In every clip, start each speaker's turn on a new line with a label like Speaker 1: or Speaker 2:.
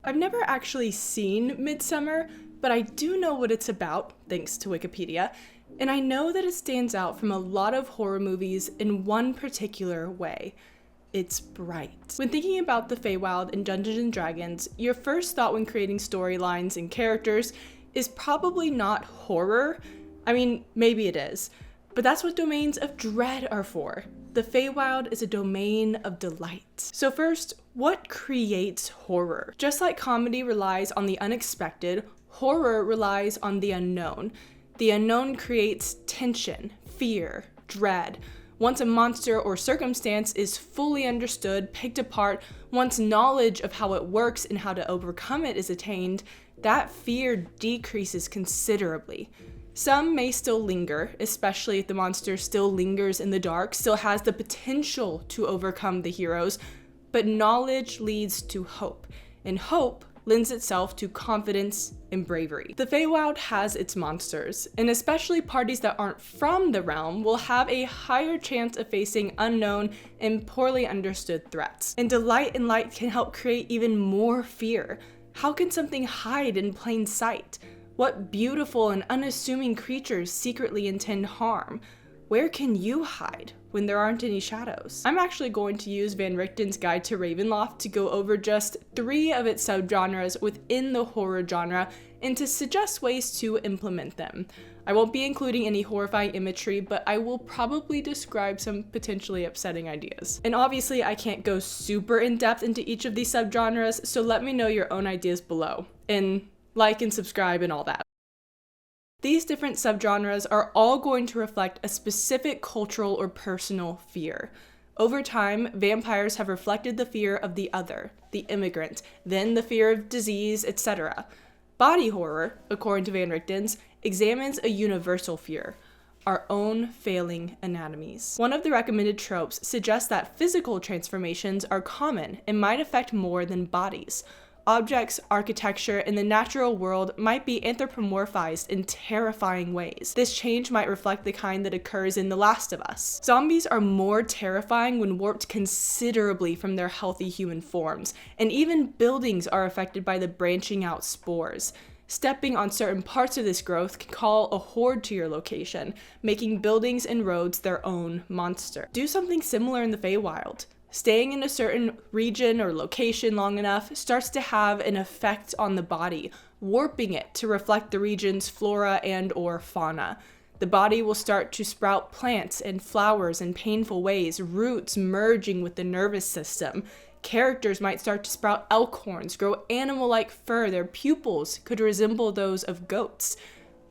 Speaker 1: I've never actually seen Midsummer, but I do know what it's about, thanks to Wikipedia, and I know that it stands out from a lot of horror movies in one particular way. It's bright. When thinking about the Feywild in Dungeons & Dragons, your first thought when creating storylines and characters is probably not horror. I mean, maybe it is, but that's what domains of dread are for. The Feywild is a domain of delight. So first, what creates horror? Just like comedy relies on the unexpected, horror relies on the unknown. The unknown creates tension, fear, dread. Once a monster or circumstance is fully understood, picked apart, once knowledge of how it works and how to overcome it is attained, that fear decreases considerably. Some may still linger, especially if the monster still lingers in the dark, still has the potential to overcome the heroes, but knowledge leads to hope, and hope lends itself to confidence and bravery. The Feywild has its monsters, and especially parties that aren't from the realm will have a higher chance of facing unknown and poorly understood threats. And delight and light can help create even more fear. How can something hide in plain sight? What beautiful and unassuming creatures secretly intend harm? Where can you hide when there aren't any shadows? I'm actually going to use Van Richten's Guide to Ravenloft to go over just 3 of its subgenres within the horror genre and to suggest ways to implement them. I won't be including any horrifying imagery, but I will probably describe some potentially upsetting ideas. And obviously I can't go super in depth into each of these subgenres, so let me know your own ideas below. And like and subscribe and all that. These different subgenres are all going to reflect a specific cultural or personal fear. Over time, vampires have reflected the fear of the other, the immigrant, then the fear of disease, etc. Body horror, according to Van Richten's, examines a universal fear, our own failing anatomies. One of the recommended tropes suggests that physical transformations are common and might affect more than bodies. Objects, architecture, and the natural world might be anthropomorphized in terrifying ways. This change might reflect the kind that occurs in The Last of Us. Zombies are more terrifying when warped considerably from their healthy human forms, and even buildings are affected by the branching out spores. Stepping on certain parts of this growth can call a horde to your location, making buildings and roads their own monster. Do something similar in the Feywild. Staying in a certain region or location long enough starts to have an effect on the body, warping it to reflect the region's flora and or fauna. The body will start to sprout plants and flowers in painful ways, roots merging with the nervous system. Characters might start to sprout elk horns, grow animal-like fur, their pupils could resemble those of goats.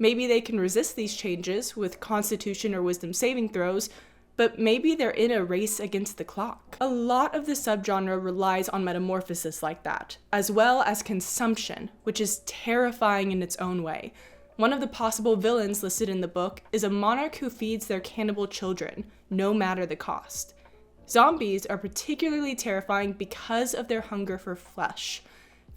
Speaker 1: Maybe they can resist these changes with constitution or wisdom saving throws, but maybe they're in a race against the clock. A lot of the subgenre relies on metamorphosis like that, as well as consumption, which is terrifying in its own way. One of the possible villains listed in the book is a monarch who feeds their cannibal children, no matter the cost. Zombies are particularly terrifying because of their hunger for flesh.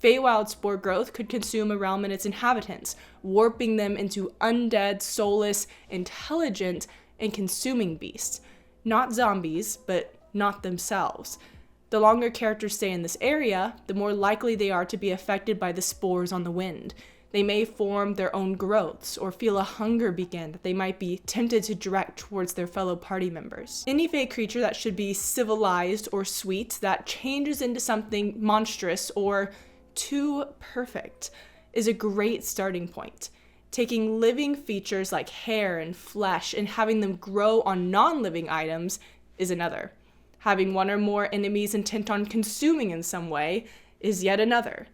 Speaker 1: Feywild spore growth could consume a realm and its inhabitants, warping them into undead, soulless, intelligent, and consuming beasts. Not zombies, but not themselves. The longer characters stay in this area, the more likely they are to be affected by the spores on the wind. They may form their own growths or feel a hunger begin that they might be tempted to direct towards their fellow party members. Any Fey creature that should be civilized or sweet that changes into something monstrous or too perfect is a great starting point. Taking living features like hair and flesh and having them grow on non-living items is another. Having one or more enemies intent on consuming in some way is yet another.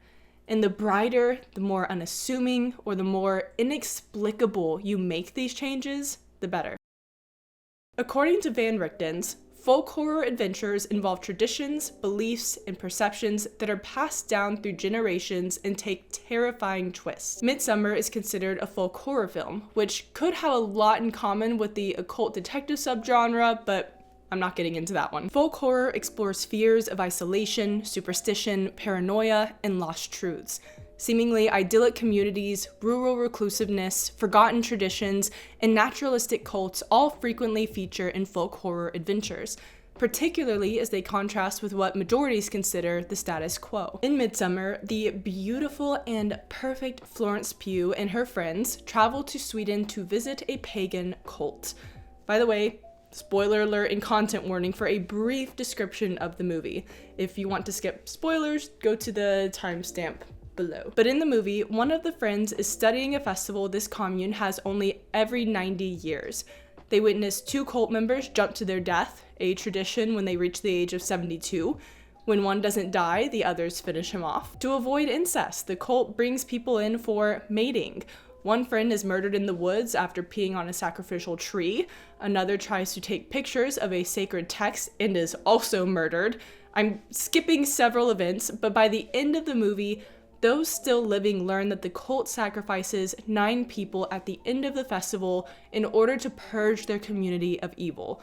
Speaker 1: And the brighter, the more unassuming, or the more inexplicable you make these changes, the better. According to Van Richten's, folk horror adventures involve traditions, beliefs, and perceptions that are passed down through generations and take terrifying twists. Midsummer is considered a folk horror film, which could have a lot in common with the occult detective subgenre, but I'm not getting into that one. Folk horror explores fears of isolation, superstition, paranoia, and lost truths. Seemingly idyllic communities, rural reclusiveness, forgotten traditions, and naturalistic cults all frequently feature in folk horror adventures. particularly as they contrast with what majorities consider the status quo. In Midsummer, the beautiful and perfect Florence Pugh and her friends travel to Sweden to visit a pagan cult. By the way, spoiler alert and content warning for a brief description of the movie. If you want to skip spoilers, go to the timestamp below. But in the movie, one of the friends is studying a festival this commune has only every 90 years. They witness 2 cult members jump to their death, a tradition when they reach the age of 72. When one doesn't die, the others finish him off. To avoid incest, the cult brings people in for mating. One friend is murdered in the woods after peeing on a sacrificial tree. Another tries to take pictures of a sacred text and is also murdered. I'm skipping several events, but by the end of the movie, those still living learn that the cult sacrifices 9 people at the end of the festival in order to purge their community of evil.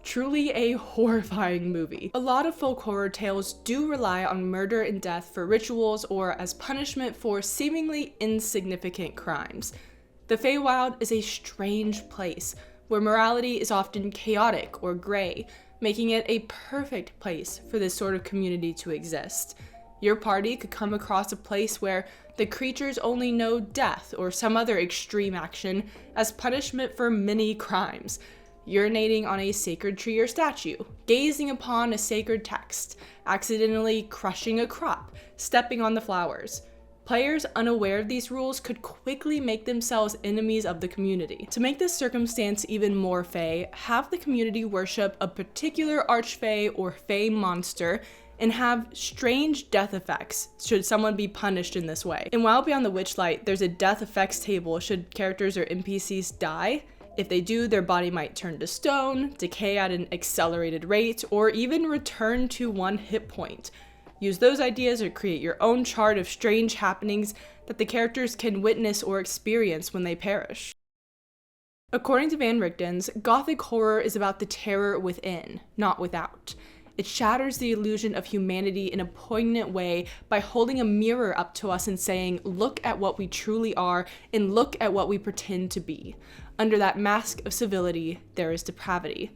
Speaker 1: Truly a horrifying movie. A lot of folk horror tales do rely on murder and death for rituals or as punishment for seemingly insignificant crimes. The Feywild is a strange place where morality is often chaotic or gray, making it a perfect place for this sort of community to exist. Your party could come across a place where the creatures only know death or some other extreme action as punishment for many crimes. Urinating on a sacred tree or statue, gazing upon a sacred text, accidentally crushing a crop, stepping on the flowers. Players unaware of these rules could quickly make themselves enemies of the community. To make this circumstance even more fey, have the community worship a particular archfey or fey monster and have strange death effects should someone be punished in this way. And while Beyond the Witchlight, there's a death effects table should characters or NPCs die. If they do, their body might turn to stone, decay at an accelerated rate, or even return to 1 hit point. Use those ideas or create your own chart of strange happenings that the characters can witness or experience when they perish. According to Van Richten's, Gothic horror is about the terror within, not without. It shatters the illusion of humanity in a poignant way by holding a mirror up to us and saying, look at what we truly are and look at what we pretend to be. Under that mask of civility, there is depravity.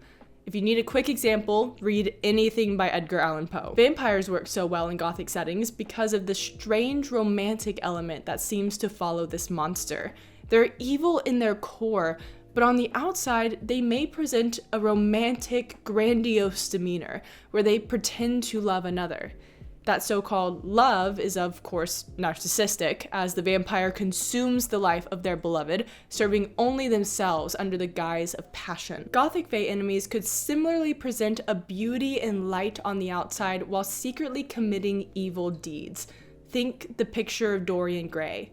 Speaker 1: If you need a quick example, read anything by Edgar Allan Poe. Vampires work so well in Gothic settings because of the strange romantic element that seems to follow this monster. They're evil in their core, but on the outside, they may present a romantic, grandiose demeanor, where they pretend to love another. That so-called love is, of course, narcissistic, as the vampire consumes the life of their beloved, serving only themselves under the guise of passion. Gothic fae enemies could similarly present a beauty and light on the outside while secretly committing evil deeds. Think the picture of Dorian Gray.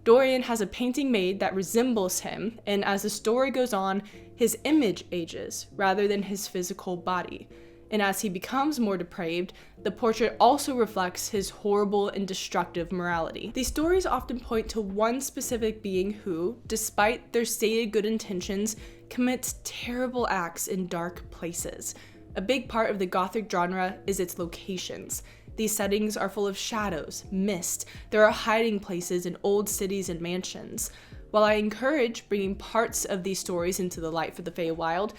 Speaker 1: Dorian has a painting made that resembles him, and as the story goes on, his image ages rather than his physical body. And as he becomes more depraved, the portrait also reflects his horrible and destructive morality. These stories often point to one specific being who, despite their stated good intentions, commits terrible acts in dark places. A big part of the Gothic genre is its locations. These settings are full of shadows, mist. There are hiding places in old cities and mansions. While I encourage bringing parts of these stories into the light for the Feywild,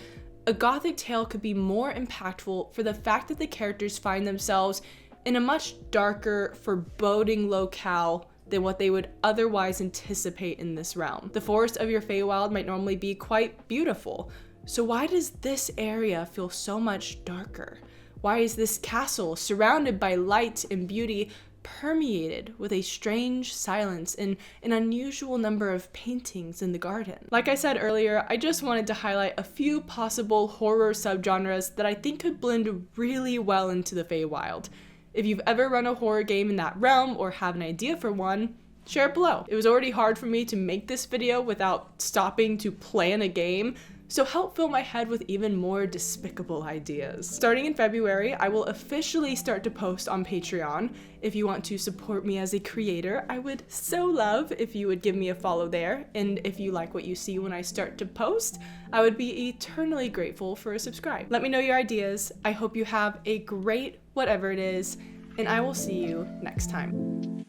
Speaker 1: a Gothic tale could be more impactful for the fact that the characters find themselves in a much darker, foreboding locale than what they would otherwise anticipate in this realm. The forest of your Feywild might normally be quite beautiful, so why does this area feel so much darker? Why is this castle, surrounded by light and beauty, permeated with a strange silence and an unusual number of paintings in the garden? Like I said earlier, I just wanted to highlight a few possible horror subgenres that I think could blend really well into the Feywild. If you've ever run a horror game in that realm or have an idea for one, share it below. It was already hard for me to make this video without stopping to plan a game, so help fill my head with even more despicable ideas. Starting in February, I will officially start to post on Patreon. If you want to support me as a creator, I would so love if you would give me a follow there, and if you like what you see when I start to post, I would be eternally grateful for a subscribe. Let me know your ideas. I hope you have a great whatever it is, and I will see you next time.